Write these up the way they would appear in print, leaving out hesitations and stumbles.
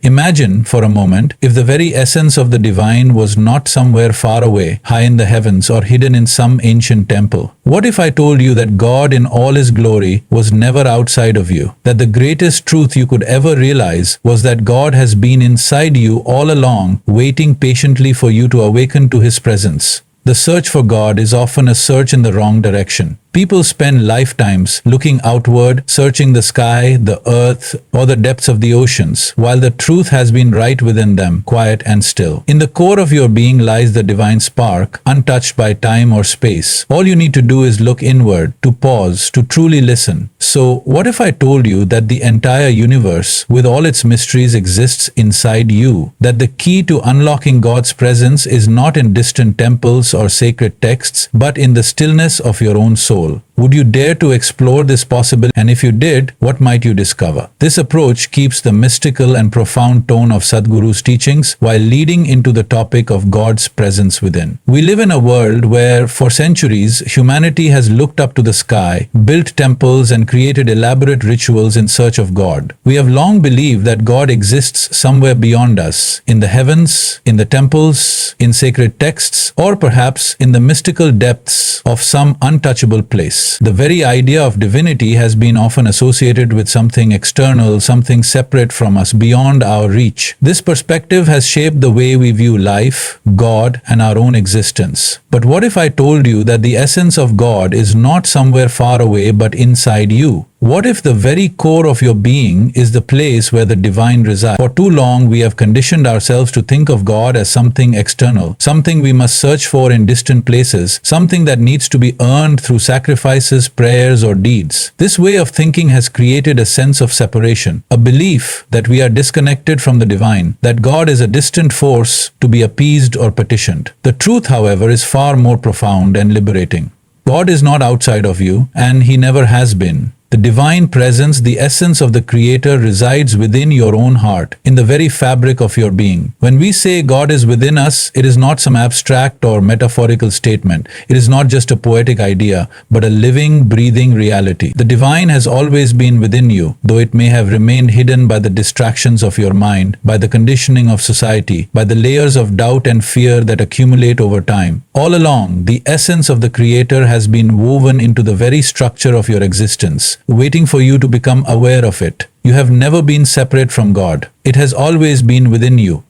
Imagine, for a moment, if the very essence of the divine was not somewhere far away, high in the heavens, or hidden in some ancient temple. What if I told you that God in all His glory was never outside of you? That the greatest truth you could ever realize was that God has been inside you all along, waiting patiently for you to awaken to His presence. The search for God is often a search in the wrong direction. People spend lifetimes looking outward, searching the sky, the earth, or the depths of the oceans, while the truth has been right within them, quiet and still. In the core of your being lies the divine spark, untouched by time or space. All you need to do is look inward, to pause, to truly listen. So, what if I told you that the entire universe, with all its mysteries, exists inside you? That the key to unlocking God's presence is not in distant temples or sacred texts, but in the stillness of your own soul. Would you dare to explore this possibility? And if you did, what might you discover? This approach keeps the mystical and profound tone of Sadhguru's teachings while leading into the topic of God's presence within. We live in a world where, for centuries, humanity has looked up to the sky, built temples, and created elaborate rituals in search of God. We have long believed that God exists somewhere beyond us, in the heavens, in the temples, in sacred texts, or perhaps in the mystical depths of some untouchable place. The very idea of divinity has been often associated with something external, something separate from us, beyond our reach. This perspective has shaped the way we view life, God, and our own existence. But what if I told you that the essence of God is not somewhere far away but inside you? What if the very core of your being is the place where the divine resides? For too long, we have conditioned ourselves to think of God as something external, something we must search for in distant places, something that needs to be earned through sacrifices, prayers, or deeds. This way of thinking has created a sense of separation, a belief that we are disconnected from the divine, that God is a distant force to be appeased or petitioned. The truth, however, is far more profound and liberating. God is not outside of you, and He never has been. The divine presence, the essence of the Creator, resides within your own heart, in the very fabric of your being. When we say God is within us, it is not some abstract or metaphorical statement. It is not just a poetic idea, but a living, breathing reality. The divine has always been within you, though it may have remained hidden by the distractions of your mind, by the conditioning of society, by the layers of doubt and fear that accumulate over time. All along, the essence of the Creator has been woven into the very structure of your existence, waiting for you to become aware of it. You have never been separate from God. It has always been within you.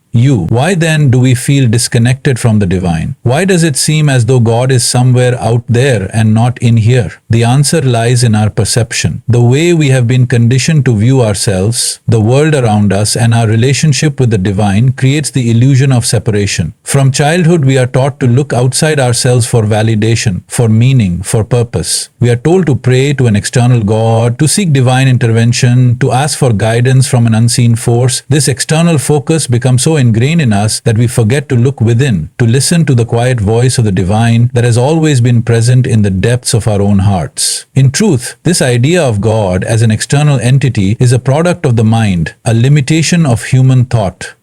Why then do we feel disconnected from the divine? Why does it seem as though God is somewhere out there and not in here? The answer lies in our perception. The way we have been conditioned to view ourselves, the world around us, and our relationship with the divine creates the illusion of separation. From childhood, we are taught to look outside ourselves for validation, for meaning, for purpose. We are told to pray to an external God, to seek divine intervention, to ask for guidance from an unseen force. This external focus becomes so ingrained in us that we forget to look within, to listen to the quiet voice of the divine that has always been present in the depths of our own hearts. In truth, this idea of God as an external entity is a product of the mind, a limitation of human thought.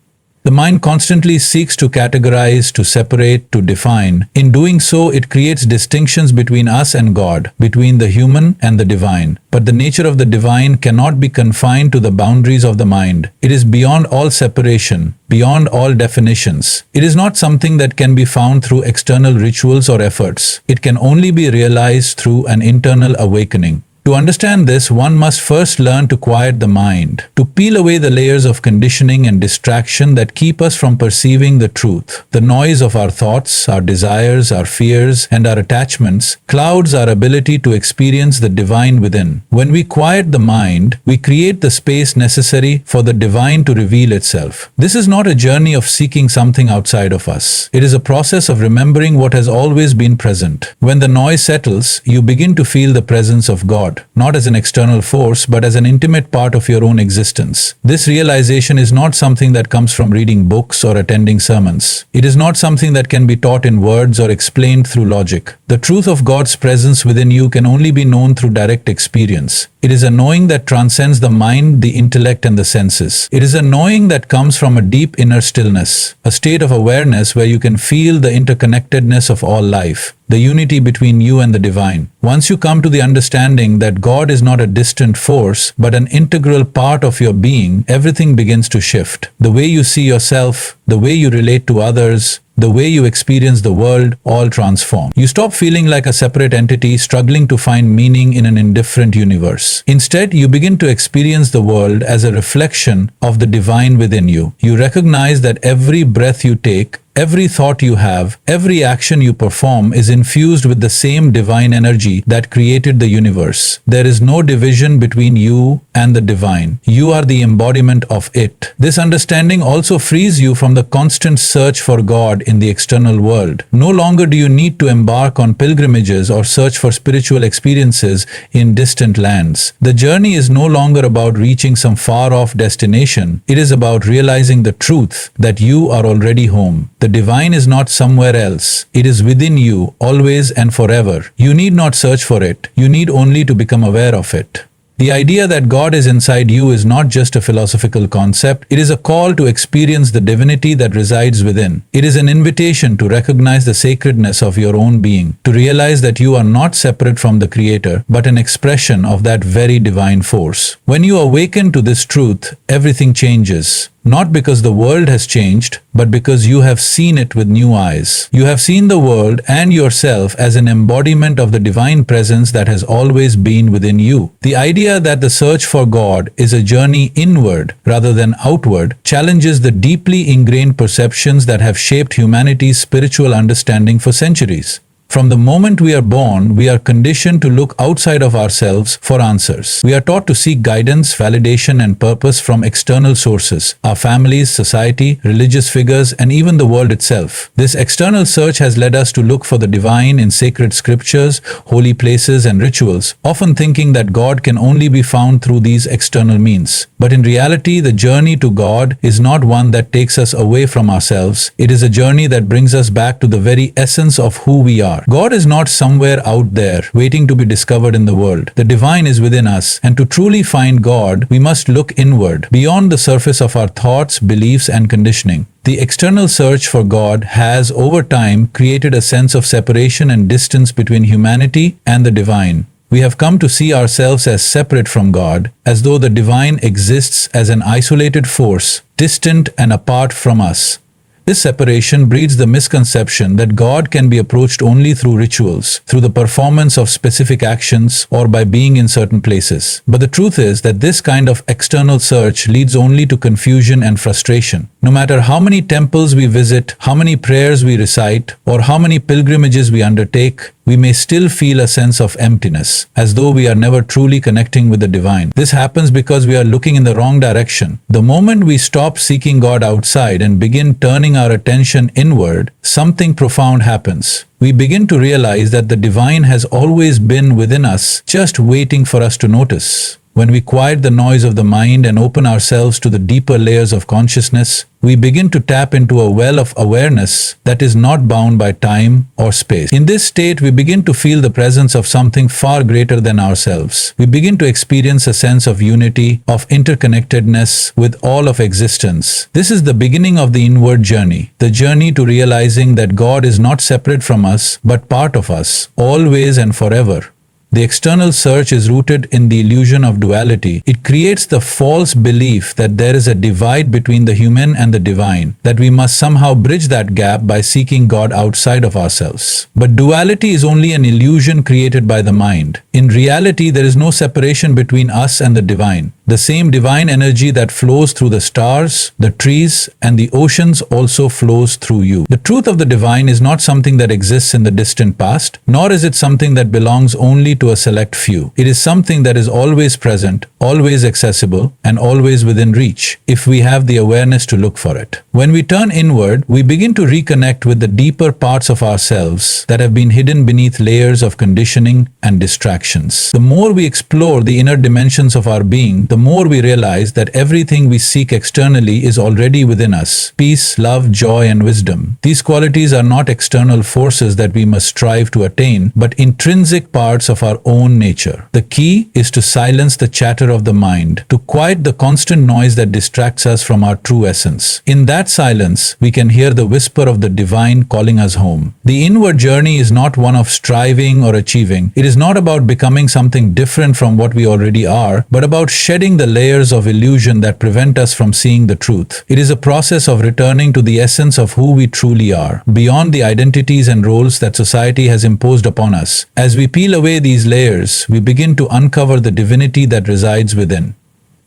The mind constantly seeks to categorize, to separate, to define. In doing so, it creates distinctions between us and God, between the human and the divine. But the nature of the divine cannot be confined to the boundaries of the mind. It is beyond all separation, beyond all definitions. It is not something that can be found through external rituals or efforts. It can only be realized through an internal awakening. To understand this, one must first learn to quiet the mind, to peel away the layers of conditioning and distraction that keep us from perceiving the truth. The noise of our thoughts, our desires, our fears, and our attachments clouds our ability to experience the divine within. When we quiet the mind, we create the space necessary for the divine to reveal itself. This is not a journey of seeking something outside of us. It is a process of remembering what has always been present. When the noise settles, you begin to feel the presence of God, not as an external force, but as an intimate part of your own existence. This realization is not something that comes from reading books or attending sermons. It is not something that can be taught in words or explained through logic. The truth of God's presence within you can only be known through direct experience. It is a knowing that transcends the mind, the intellect, and the senses. It is a knowing that comes from a deep inner stillness, a state of awareness where you can feel the interconnectedness of all life. the unity between you and the divine. Once you come to the understanding that God is not a distant force, but an integral part of your being, everything begins to shift. The way you see yourself, the way you relate to others, the way you experience the world, all transform. You stop feeling like a separate entity struggling to find meaning in an indifferent universe. Instead, you begin to experience the world as a reflection of the divine within you. You recognize that every breath you take, every thought you have, every action you perform is infused with the same divine energy that created the universe. There is no division between you and the divine. You are the embodiment of it. This understanding also frees you from the constant search for God in the external world. No longer do you need to embark on pilgrimages or search for spiritual experiences in distant lands. The journey is no longer about reaching some far-off destination. It is about realizing the truth that you are already home. The divine is not somewhere else. It is within you, always and forever. You need not search for it. You need only to become aware of it. The idea that God is inside you is not just a philosophical concept. It is a call to experience the divinity that resides within. It is an invitation to recognize the sacredness of your own being, to realize that you are not separate from the Creator, but an expression of that very divine force. When you awaken to this truth, everything changes. Not because the world has changed, but because you have seen it with new eyes. You have seen the world and yourself as an embodiment of the divine presence that has always been within you. The idea that the search for God is a journey inward rather than outward challenges the deeply ingrained perceptions that have shaped humanity's spiritual understanding for centuries. From the moment we are born, we are conditioned to look outside of ourselves for answers. We are taught to seek guidance, validation, and purpose from external sources, our families, society, religious figures, and even the world itself. This external search has led us to look for the divine in sacred scriptures, holy places, and rituals, often thinking that God can only be found through these external means. But in reality, the journey to God is not one that takes us away from ourselves. It is a journey that brings us back to the very essence of who we are. God is not somewhere out there waiting to be discovered in the world. The divine is within us, and to truly find God, we must look inward, beyond the surface of our thoughts, beliefs, and conditioning. The external search for God has, over time, created a sense of separation and distance between humanity and the divine. We have come to see ourselves as separate from God, as though the divine exists as an isolated force, distant and apart from us. This separation breeds the misconception that God can be approached only through rituals, through the performance of specific actions, or by being in certain places. But the truth is that this kind of external search leads only to confusion and frustration. No matter how many temples we visit, how many prayers we recite, or how many pilgrimages we undertake, we may still feel a sense of emptiness, as though we are never truly connecting with the divine. This happens because we are looking in the wrong direction. The moment we stop seeking God outside and begin turning our attention inward, something profound happens. We begin to realize that the divine has always been within us, just waiting for us to notice. When we quiet the noise of the mind and open ourselves to the deeper layers of consciousness, we begin to tap into a well of awareness that is not bound by time or space. In this state, we begin to feel the presence of something far greater than ourselves. We begin to experience a sense of unity, of interconnectedness with all of existence. This is the beginning of the inward journey, the journey to realizing that God is not separate from us, but part of us, always and forever. The external search is rooted in the illusion of duality. It creates the false belief that there is a divide between the human and the divine, that we must somehow bridge that gap by seeking God outside of ourselves. But duality is only an illusion created by the mind. In reality, there is no separation between us and the divine. The same divine energy that flows through the stars, the trees, and the oceans also flows through you. The truth of the divine is not something that exists in the distant past, nor is it something that belongs only to a select few. It is something that is always present, always accessible, and always within reach, if we have the awareness to look for it. When we turn inward, we begin to reconnect with the deeper parts of ourselves that have been hidden beneath layers of conditioning and distractions. The more we explore the inner dimensions of our being, the more we realize that everything we seek externally is already within us: peace, love, joy, and wisdom. These qualities are not external forces that we must strive to attain, but intrinsic parts of our own nature. The key is to silence the chatter of the mind, to quiet the constant noise that distracts us from our true essence. In that silence, we can hear the whisper of the divine calling us home. The inward journey is not one of striving or achieving. It is not about becoming something different from what we already are, but about shedding the layers of illusion that prevent us from seeing the truth. It is a process of returning to the essence of who we truly are, beyond the identities and roles that society has imposed upon us. As we peel away these layers, we begin to uncover the divinity that resides within.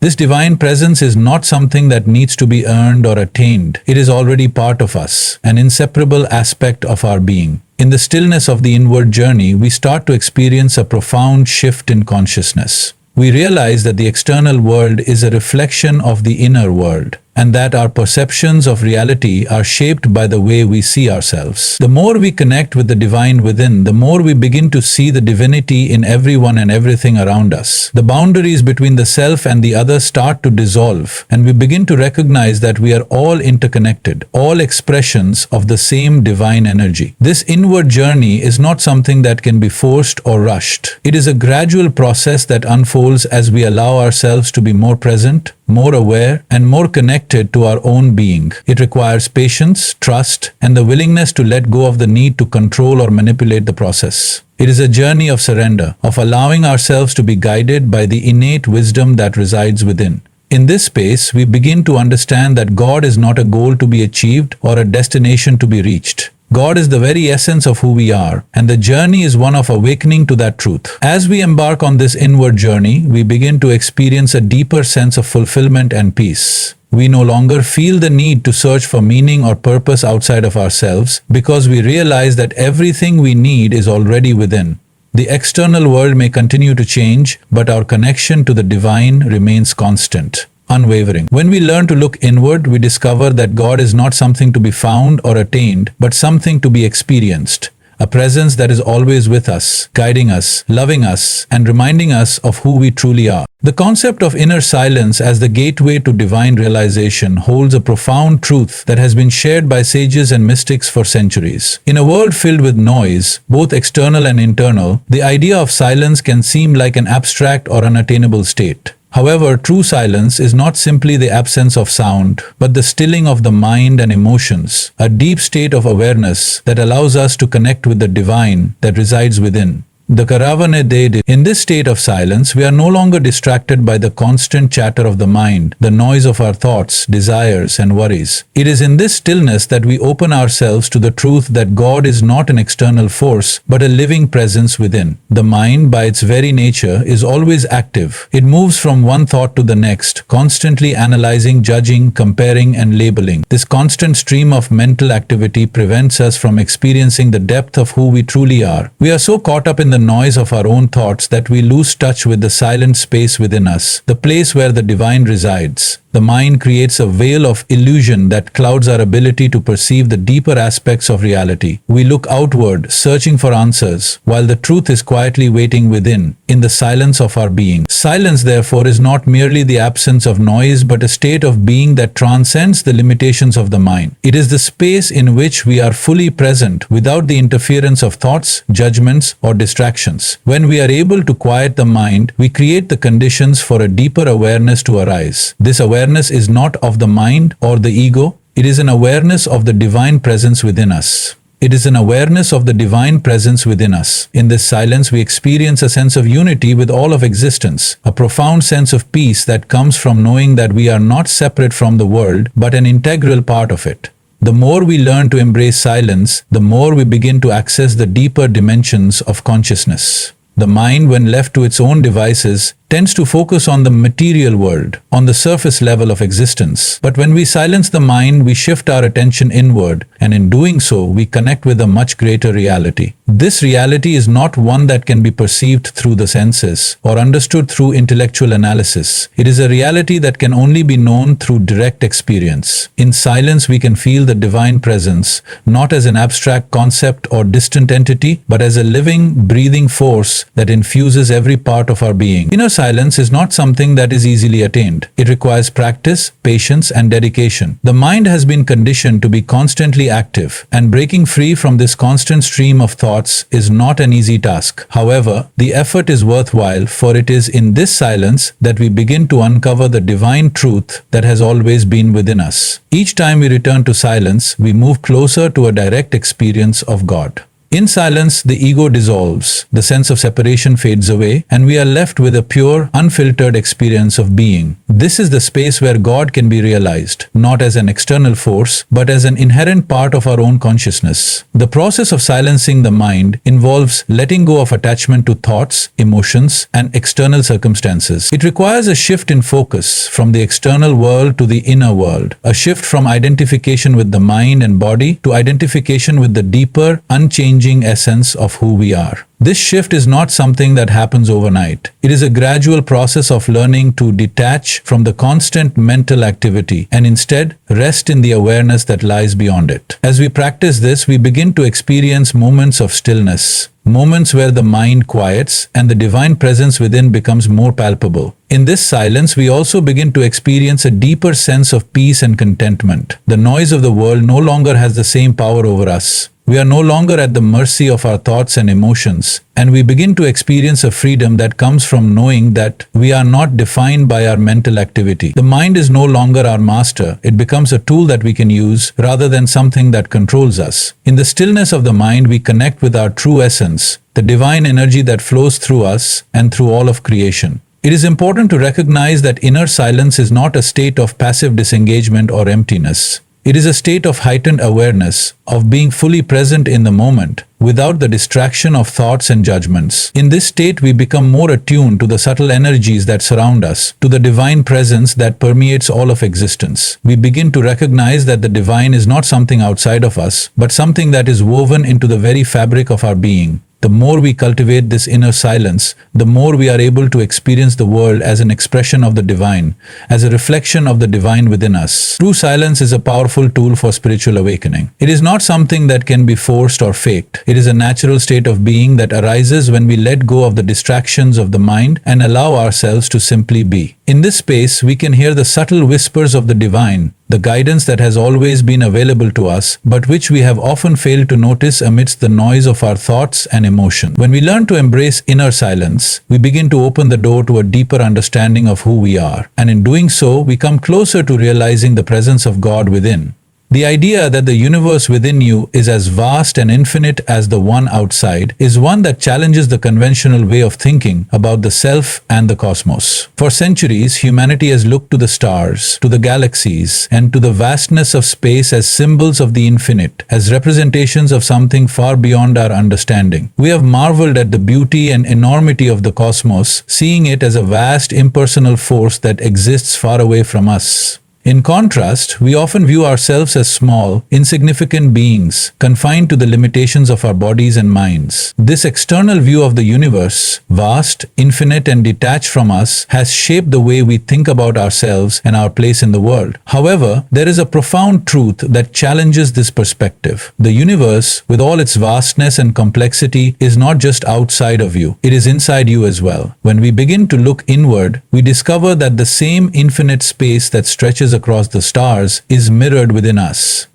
This divine presence is not something that needs to be earned or attained. It is already part of us, an inseparable aspect of our being. In the stillness of the inward journey, we start to experience a profound shift in consciousness. We realize that the external world is a reflection of the inner world, and that our perceptions of reality are shaped by the way we see ourselves. The more we connect with the divine within, the more we begin to see the divinity in everyone and everything around us. The boundaries between the self and the other start to dissolve, and we begin to recognize that we are all interconnected, all expressions of the same divine energy. This inward journey is not something that can be forced or rushed. It is a gradual process that unfolds as we allow ourselves to be more present, more aware, and more connected to our own being. It requires patience, trust, and the willingness to let go of the need to control or manipulate the process. It is a journey of surrender, of allowing ourselves to be guided by the innate wisdom that resides within. In this space, we begin to understand that God is not a goal to be achieved or a destination to be reached. God is the very essence of who we are, and the journey is one of awakening to that truth. As we embark on this inward journey, we begin to experience a deeper sense of fulfillment and peace. We no longer feel the need to search for meaning or purpose outside of ourselves, because we realize that everything we need is already within. The external world may continue to change, but our connection to the divine remains constant, unwavering. When we learn to look inward, we discover that God is not something to be found or attained, but something to be experienced. A presence that is always with us, guiding us, loving us, and reminding us of who we truly are. The concept of inner silence as the gateway to divine realization holds a profound truth that has been shared by sages and mystics for centuries. In a world filled with noise, both external and internal, the idea of silence can seem like an abstract or unattainable state. However, true silence is not simply the absence of sound, but the stilling of the mind and emotions, a deep state of awareness that allows us to connect with the divine that resides within. The Karavane Dede. In this state of silence, we are no longer distracted by the constant chatter of the mind, the noise of our thoughts, desires, and worries. It is in this stillness that we open ourselves to the truth that God is not an external force, but a living presence within. The mind, by its very nature, is always active. It moves from one thought to the next, constantly analyzing, judging, comparing, and labeling. This constant stream of mental activity prevents us from experiencing the depth of who we truly are. We are so caught up in the noise of our own thoughts that we lose touch with the silent space within us, the place where the divine resides. The mind creates a veil of illusion that clouds our ability to perceive the deeper aspects of reality. We look outward, searching for answers, while the truth is quietly waiting within, in the silence of our being. Silence, therefore, is not merely the absence of noise, but a state of being that transcends the limitations of the mind. It is the space in which we are fully present, without the interference of thoughts, judgments, or distractions. When we are able to quiet the mind, we create the conditions for a deeper awareness to arise. This awareness is not of the mind or the ego. It is an awareness of the divine presence within us. It is an awareness of the divine presence within us. In this silence, we experience a sense of unity with all of existence, a profound sense of peace that comes from knowing that we are not separate from the world, but an integral part of it. The more we learn to embrace silence, the more we begin to access the deeper dimensions of consciousness. The mind, when left to its own devices, tends to focus on the material world, on the surface level of existence. But when we silence the mind, we shift our attention inward, and in doing so, we connect with a much greater reality. This reality is not one that can be perceived through the senses or understood through intellectual analysis. It is a reality that can only be known through direct experience. In silence, we can feel the divine presence, not as an abstract concept or distant entity, but as a living, breathing force that infuses every part of our being. Inner silence is not something that is easily attained. It requires practice, patience, and dedication. The mind has been conditioned to be constantly active, and breaking free from this constant stream of thoughts is not an easy task. However, the effort is worthwhile, for it is in this silence that we begin to uncover the divine truth that has always been within us. Each time we return to silence, we move closer to a direct experience of God. In silence, the ego dissolves, the sense of separation fades away, and we are left with a pure, unfiltered experience of being. This is the space where God can be realized, not as an external force, but as an inherent part of our own consciousness. The process of silencing the mind involves letting go of attachment to thoughts, emotions, and external circumstances. It requires a shift in focus from the external world to the inner world, a shift from identification with the mind and body to identification with the deeper, unchanging essence of who we are. This shift is not something that happens overnight. It is a gradual process of learning to detach from the constant mental activity and instead rest in the awareness that lies beyond it. As we practice this, we begin to experience moments of stillness, moments where the mind quiets and the divine presence within becomes more palpable. In this silence, we also begin to experience a deeper sense of peace and contentment. The noise of the world no longer has the same power over us. We are no longer at the mercy of our thoughts and emotions, and we begin to experience a freedom that comes from knowing that we are not defined by our mental activity. The mind is no longer our master. It becomes a tool that we can use rather than something that controls us. In the stillness of the mind, we connect with our true essence, the divine energy that flows through us and through all of creation. It is important to recognize that inner silence is not a state of passive disengagement or emptiness. It is a state of heightened awareness, of being fully present in the moment, without the distraction of thoughts and judgments. In this state, we become more attuned to the subtle energies that surround us, to the divine presence that permeates all of existence. We begin to recognize that the divine is not something outside of us, but something that is woven into the very fabric of our being. The more we cultivate this inner silence, the more we are able to experience the world as an expression of the divine, as a reflection of the divine within us. True silence is a powerful tool for spiritual awakening. It is not something that can be forced or faked. It is a natural state of being that arises when we let go of the distractions of the mind and allow ourselves to simply be. In this space, we can hear the subtle whispers of the divine, the guidance that has always been available to us, but which we have often failed to notice amidst the noise of our thoughts and emotion. When we learn to embrace inner silence, we begin to open the door to a deeper understanding of who we are, and in doing so, we come closer to realizing the presence of God within. The idea that the universe within you is as vast and infinite as the one outside is one that challenges the conventional way of thinking about the self and the cosmos. For centuries, humanity has looked to the stars, to the galaxies, and to the vastness of space as symbols of the infinite, as representations of something far beyond our understanding. We have marveled at the beauty and enormity of the cosmos, seeing it as a vast, impersonal force that exists far away from us. In contrast, we often view ourselves as small, insignificant beings, confined to the limitations of our bodies and minds. This external view of the universe, vast, infinite, and detached from us, has shaped the way we think about ourselves and our place in the world. However, there is a profound truth that challenges this perspective. The universe, with all its vastness and complexity, is not just outside of you, it is inside you as well. When we begin to look inward, we discover that the same infinite space that stretches across the stars is mirrored within us.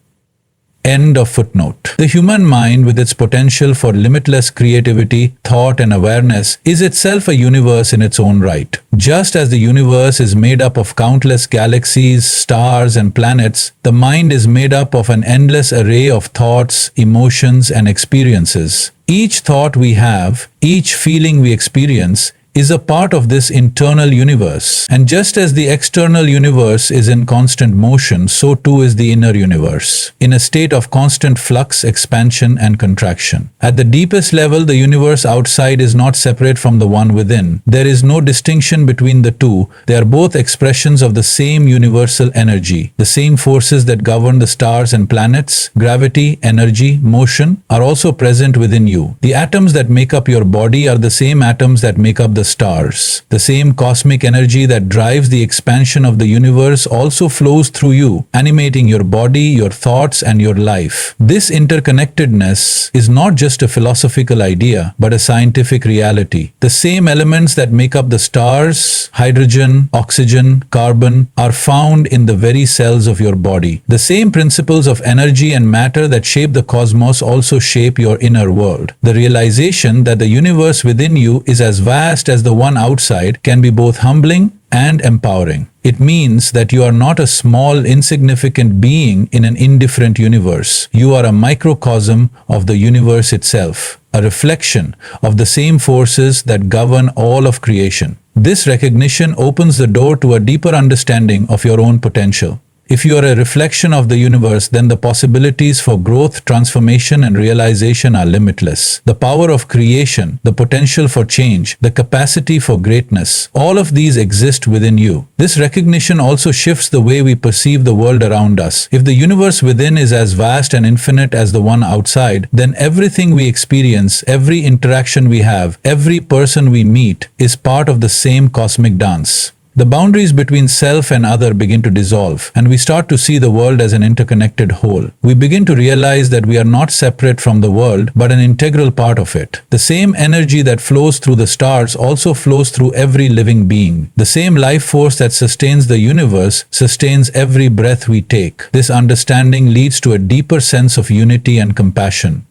End of footnote. The human mind, with its potential for limitless creativity, thought, and awareness, is itself a universe in its own right. Just as the universe is made up of countless galaxies, stars, and planets, the mind is made up of an endless array of thoughts, emotions, and experiences. Each thought we have, each feeling we experience, is a part of this internal universe. And just as the external universe is in constant motion, so too is the inner universe, in a state of constant flux, expansion, and contraction. At the deepest level, the universe outside is not separate from the one within. There is no distinction between the two. They are both expressions of the same universal energy. The same forces that govern the stars and planets, gravity, energy, motion, are also present within you. The atoms that make up your body are the same atoms that make up the the stars. The same cosmic energy that drives the expansion of the universe also flows through you, animating your body, your thoughts, and your life. This interconnectedness is not just a philosophical idea, but a scientific reality. The same elements that make up the stars, hydrogen, oxygen, carbon, are found in the very cells of your body. The same principles of energy and matter that shape the cosmos also shape your inner world. The realization that the universe within you is as vast as the one outside can be both humbling and empowering. It means that you are not a small, insignificant being in an indifferent universe. You are a microcosm of the universe itself, a reflection of the same forces that govern all of creation. This recognition opens the door to a deeper understanding of your own potential. If you are a reflection of the universe, then the possibilities for growth, transformation, and realization are limitless. The power of creation, the potential for change, the capacity for greatness, all of these exist within you. This recognition also shifts the way we perceive the world around us. If the universe within is as vast and infinite as the one outside, then everything we experience, every interaction we have, every person we meet is part of the same cosmic dance. The boundaries between self and other begin to dissolve, and we start to see the world as an interconnected whole. We begin to realize that we are not separate from the world, but an integral part of it. The same energy that flows through the stars also flows through every living being. The same life force that sustains the universe sustains every breath we take. This understanding leads to a deeper sense of unity and compassion.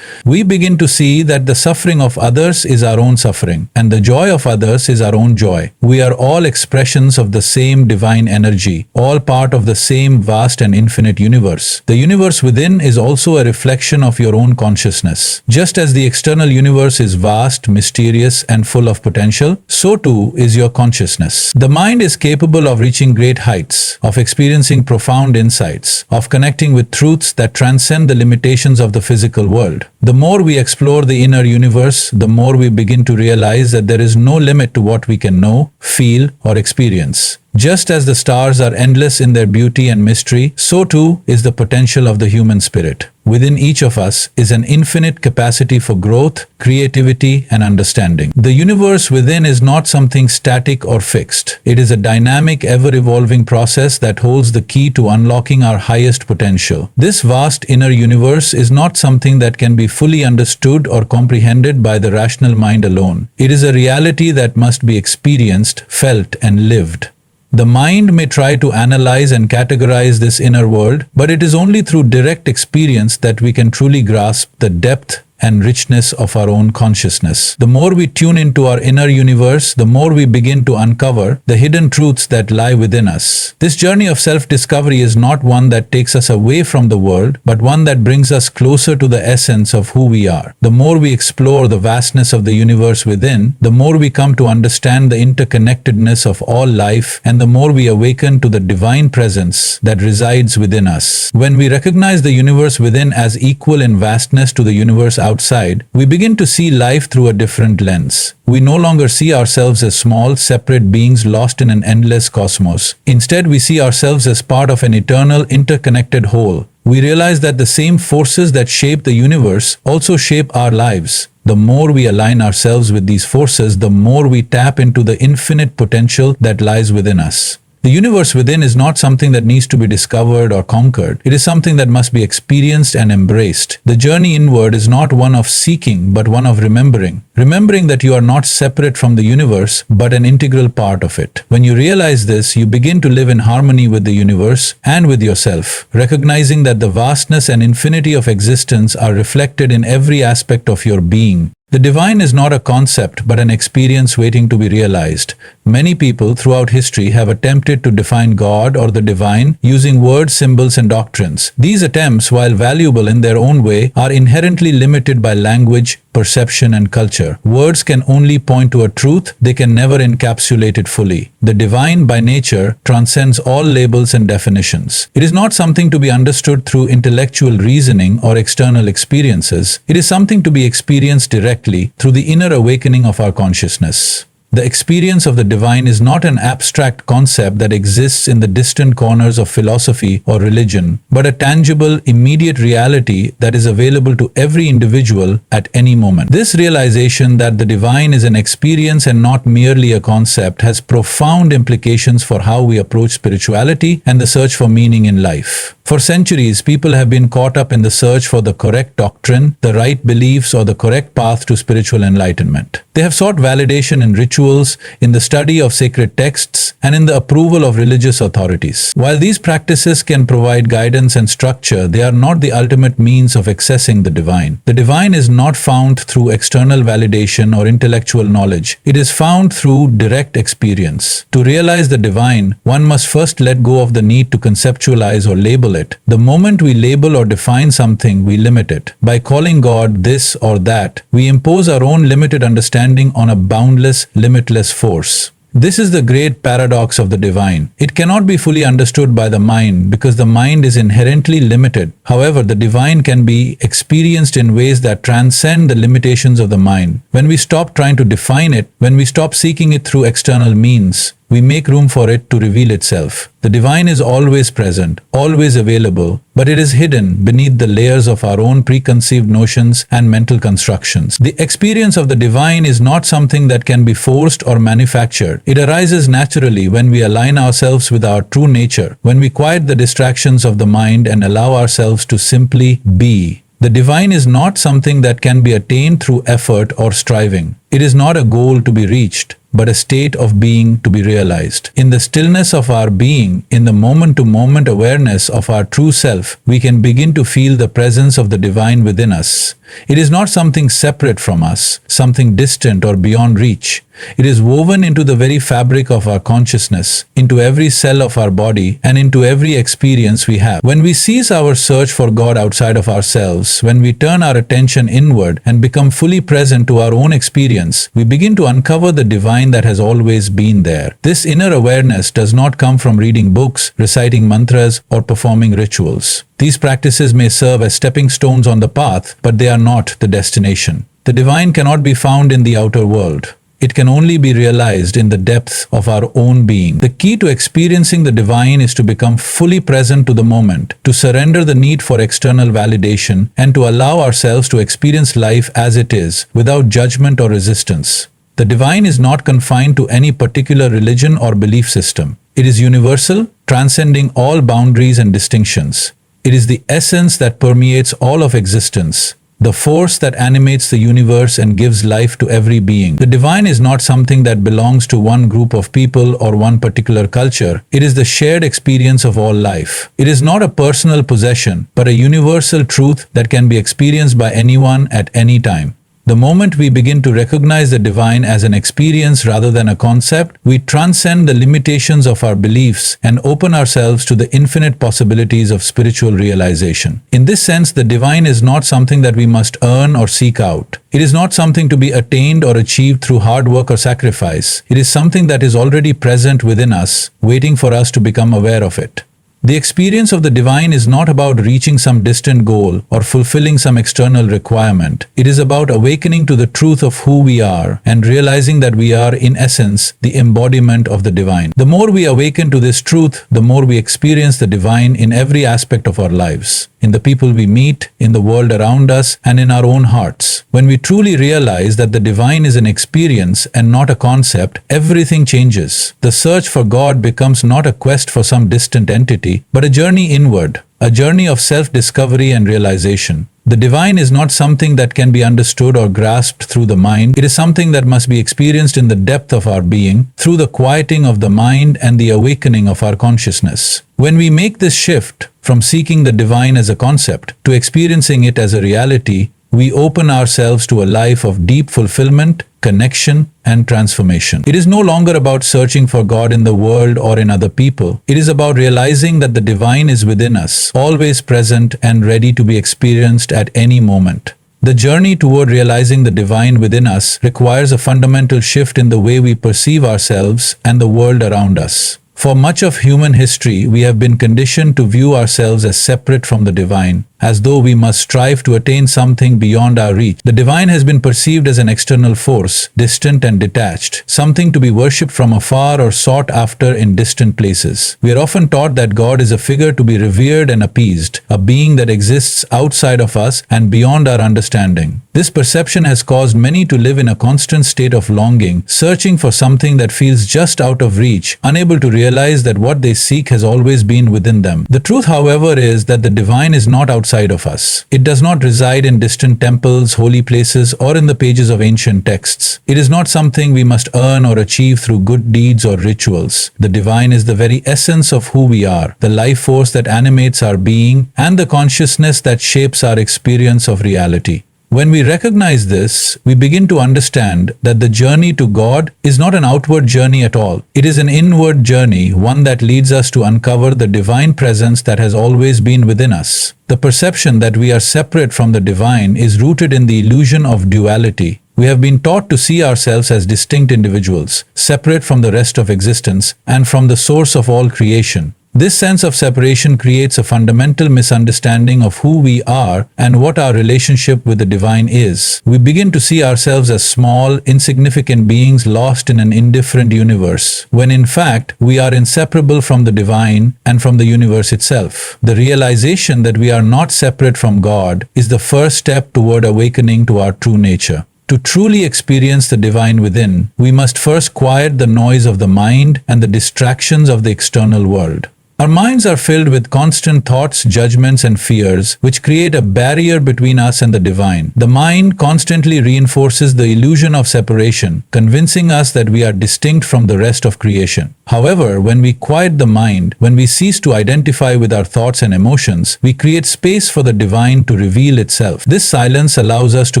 We begin to see that the suffering of others is our own suffering, and the joy of others is our own joy. We are all expressions of the same divine energy, all part of the same vast and infinite universe. The universe within is also a reflection of your own consciousness. Just as the external universe is vast, mysterious, and full of potential, so too is your consciousness. The mind is capable of reaching great heights, of experiencing profound insights, of connecting with truths that transcend the limitations of the physical world. The more we explore the inner universe, the more we begin to realize that there is no limit to what we can know, feel, or experience. Just as the stars are endless in their beauty and mystery, so too is the potential of the human spirit. Within each of us is an infinite capacity for growth, creativity, and understanding. The universe within is not something static or fixed. It is a dynamic, ever-evolving process that holds the key to unlocking our highest potential. This vast inner universe is not something that can be fully understood or comprehended by the rational mind alone. It is a reality that must be experienced, felt, and lived. The mind may try to analyze and categorize this inner world, but it is only through direct experience that we can truly grasp the depth and richness of our own consciousness. The more we tune into our inner universe, the more we begin to uncover the hidden truths that lie within us. This journey of self-discovery is not one that takes us away from the world, but one that brings us closer to the essence of who we are. The more we explore the vastness of the universe within, the more we come to understand the interconnectedness of all life, and the more we awaken to the divine presence that resides within us. When we recognize the universe within as equal in vastness to the universe outside, we begin to see life through a different lens. We no longer see ourselves as small, separate beings lost in an endless cosmos. Instead, we see ourselves as part of an eternal, interconnected whole. We realize that the same forces that shape the universe also shape our lives. The more we align ourselves with these forces, the more we tap into the infinite potential that lies within us. The universe within is not something that needs to be discovered or conquered. It is something that must be experienced and embraced. The journey inward is not one of seeking, but one of remembering. Remembering that you are not separate from the universe, but an integral part of it. When you realize this, you begin to live in harmony with the universe and with yourself, recognizing that the vastness and infinity of existence are reflected in every aspect of your being. The divine is not a concept, but an experience waiting to be realized. Many people throughout history have attempted to define God or the divine using words, symbols, and doctrines. These attempts, while valuable in their own way, are inherently limited by language, perception, and culture. Words can only point to a truth, they can never encapsulate it fully. The divine, by nature, transcends all labels and definitions. It is not something to be understood through intellectual reasoning or external experiences. It is something to be experienced directly through the inner awakening of our consciousness. The experience of the divine is not an abstract concept that exists in the distant corners of philosophy or religion, but a tangible, immediate reality that is available to every individual at any moment. This realization that the divine is an experience and not merely a concept has profound implications for how we approach spirituality and the search for meaning in life. For centuries, people have been caught up in the search for the correct doctrine, the right beliefs, or the correct path to spiritual enlightenment. They have sought validation in rituals, in the study of sacred texts, and in the approval of religious authorities. While these practices can provide guidance and structure, they are not the ultimate means of accessing the divine. The divine is not found through external validation or intellectual knowledge. It is found through direct experience. To realize the divine, one must first let go of the need to conceptualize or label it. The moment we label or define something, we limit it. By calling God this or that, we impose our own limited understanding on a boundless, limitless force. This is the great paradox of the divine. It cannot be fully understood by the mind because the mind is inherently limited. However, the divine can be experienced in ways that transcend the limitations of the mind. When we stop trying to define it, when we stop seeking it through external means, we make room for it to reveal itself. The divine is always present, always available, but it is hidden beneath the layers of our own preconceived notions and mental constructions. The experience of the divine is not something that can be forced or manufactured. It arises naturally when we align ourselves with our true nature, when we quiet the distractions of the mind and allow ourselves to simply be. The divine is not something that can be attained through effort or striving. It is not a goal to be reached, but a state of being to be realized. In the stillness of our being, in the moment-to-moment awareness of our true self, we can begin to feel the presence of the divine within us. It is not something separate from us, something distant or beyond reach. It is woven into the very fabric of our consciousness, into every cell of our body, and into every experience we have. When we cease our search for God outside of ourselves, when we turn our attention inward and become fully present to our own experience, we begin to uncover the divine that has always been there. This inner awareness does not come from reading books, reciting mantras, or performing rituals. These practices may serve as stepping stones on the path, but they are not the destination. The divine cannot be found in the outer world. It can only be realized in the depths of our own being. The key to experiencing the divine is to become fully present to the moment, to surrender the need for external validation, and to allow ourselves to experience life as it is, without judgment or resistance. The divine is not confined to any particular religion or belief system. It is universal, transcending all boundaries and distinctions. It is the essence that permeates all of existence, the force that animates the universe and gives life to every being. The divine is not something that belongs to one group of people or one particular culture. It is the shared experience of all life. It is not a personal possession, but a universal truth that can be experienced by anyone at any time. The moment we begin to recognize the divine as an experience rather than a concept, we transcend the limitations of our beliefs and open ourselves to the infinite possibilities of spiritual realization. In this sense, the divine is not something that we must earn or seek out. It is not something to be attained or achieved through hard work or sacrifice. It is something that is already present within us, waiting for us to become aware of it. The experience of the divine is not about reaching some distant goal or fulfilling some external requirement. It is about awakening to the truth of who we are and realizing that we are, in essence, the embodiment of the divine. The more we awaken to this truth, the more we experience the divine in every aspect of our lives, in the people we meet, in the world around us, and in our own hearts. When we truly realize that the divine is an experience and not a concept, everything changes. The search for God becomes not a quest for some distant entity, but a journey inward, a journey of self-discovery and realization. The divine is not something that can be understood or grasped through the mind. It is something that must be experienced in the depth of our being, through the quieting of the mind and the awakening of our consciousness. When we make this shift from seeking the divine as a concept to experiencing it as a reality, we open ourselves to a life of deep fulfillment, connection, and transformation. It is no longer about searching for God in the world or in other people. It is about realizing that the divine is within us, always present and ready to be experienced at any moment. The journey toward realizing the divine within us requires a fundamental shift in the way we perceive ourselves and the world around us. For much of human history, we have been conditioned to view ourselves as separate from the divine, as though we must strive to attain something beyond our reach. The divine has been perceived as an external force, distant and detached, something to be worshipped from afar or sought after in distant places. We are often taught that God is a figure to be revered and appeased, a being that exists outside of us and beyond our understanding. This perception has caused many to live in a constant state of longing, searching for something that feels just out of reach, unable to realize that what they seek has always been within them. The truth, however, is that the divine is not outside of us. It does not reside in distant temples, holy places, or in the pages of ancient texts. It is not something we must earn or achieve through good deeds or rituals. The divine is the very essence of who we are, the life force that animates our being, and the consciousness that shapes our experience of reality. When we recognize this, we begin to understand that the journey to God is not an outward journey at all. It is an inward journey, one that leads us to uncover the divine presence that has always been within us. The perception that we are separate from the divine is rooted in the illusion of duality. We have been taught to see ourselves as distinct individuals, separate from the rest of existence and from the source of all creation. This sense of separation creates a fundamental misunderstanding of who we are and what our relationship with the divine is. We begin to see ourselves as small, insignificant beings lost in an indifferent universe, when in fact we are inseparable from the divine and from the universe itself. The realization that we are not separate from God is the first step toward awakening to our true nature. To truly experience the divine within, we must first quiet the noise of the mind and the distractions of the external world. Our minds are filled with constant thoughts, judgments, and fears, which create a barrier between us and the divine. The mind constantly reinforces the illusion of separation, convincing us that we are distinct from the rest of creation. However, when we quiet the mind, when we cease to identify with our thoughts and emotions, we create space for the divine to reveal itself. This silence allows us to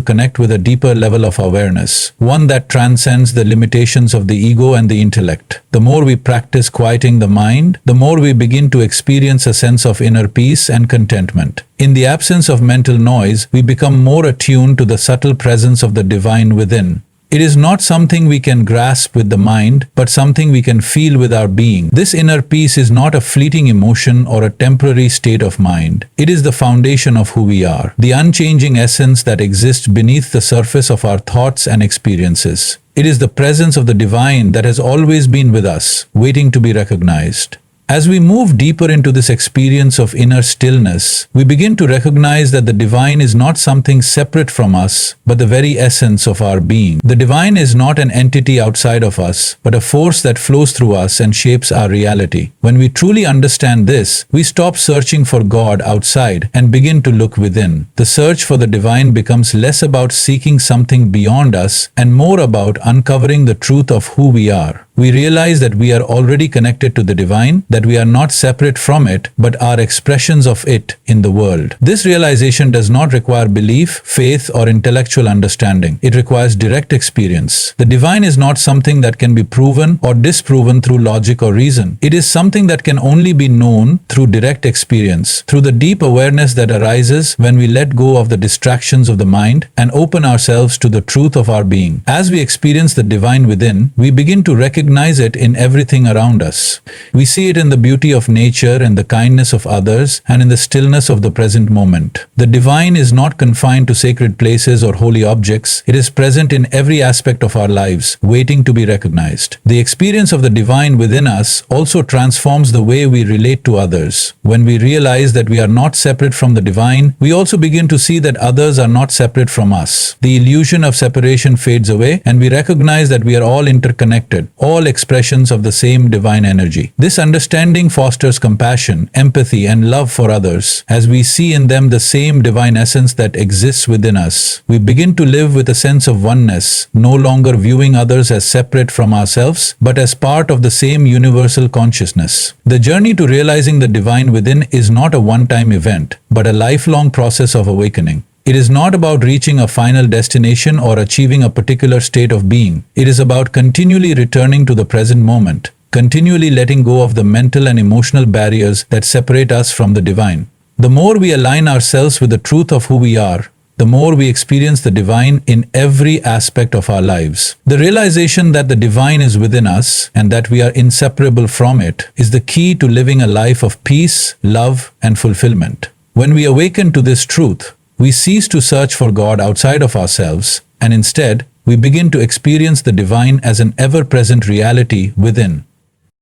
connect with a deeper level of awareness, one that transcends the limitations of the ego and the intellect. The more we practice quieting the mind, the more we begin to experience a sense of inner peace and contentment. In the absence of mental noise, we become more attuned to the subtle presence of the divine within. It is not something we can grasp with the mind, but something we can feel with our being. This inner peace is not a fleeting emotion or a temporary state of mind. It is the foundation of who we are, the unchanging essence that exists beneath the surface of our thoughts and experiences. It is the presence of the divine that has always been with us, waiting to be recognized. As we move deeper into this experience of inner stillness, we begin to recognize that the divine is not something separate from us, but the very essence of our being. The divine is not an entity outside of us, but a force that flows through us and shapes our reality. When we truly understand this, we stop searching for God outside and begin to look within. The search for the divine becomes less about seeking something beyond us and more about uncovering the truth of who we are. We realize that we are already connected to the divine, that we are not separate from it, but are expressions of it in the world. This realization does not require belief, faith, or intellectual understanding. It requires direct experience. The divine is not something that can be proven or disproven through logic or reason. It is something that can only be known through direct experience, through the deep awareness that arises when we let go of the distractions of the mind and open ourselves to the truth of our being. As we experience the divine within, we begin to recognize it in everything around us. We see it in the beauty of nature and the kindness of others and in the stillness of the present moment. The divine is not confined to sacred places or holy objects. It is present in every aspect of our lives, waiting to be recognized. The experience of the divine within us also transforms the way we relate to others. When we realize that we are not separate from the divine, we also begin to see that others are not separate from us. The illusion of separation fades away, and we recognize that we are all interconnected, all expressions of the same divine energy. This understanding fosters compassion, empathy, and love for others. As we see in them the same divine essence that exists within us, we begin to live with a sense of oneness, no longer viewing others as separate from ourselves, but as part of the same universal consciousness. The journey to realizing the divine within is not a one-time event, but a lifelong process of awakening. It is not about reaching a final destination or achieving a particular state of being. It is about continually returning to the present moment, continually letting go of the mental and emotional barriers that separate us from the divine. The more we align ourselves with the truth of who we are, the more we experience the divine in every aspect of our lives. The realization that the divine is within us and that we are inseparable from it is the key to living a life of peace, love, and fulfillment. When we awaken to this truth, we cease to search for God outside of ourselves, and instead, we begin to experience the divine as an ever-present reality within.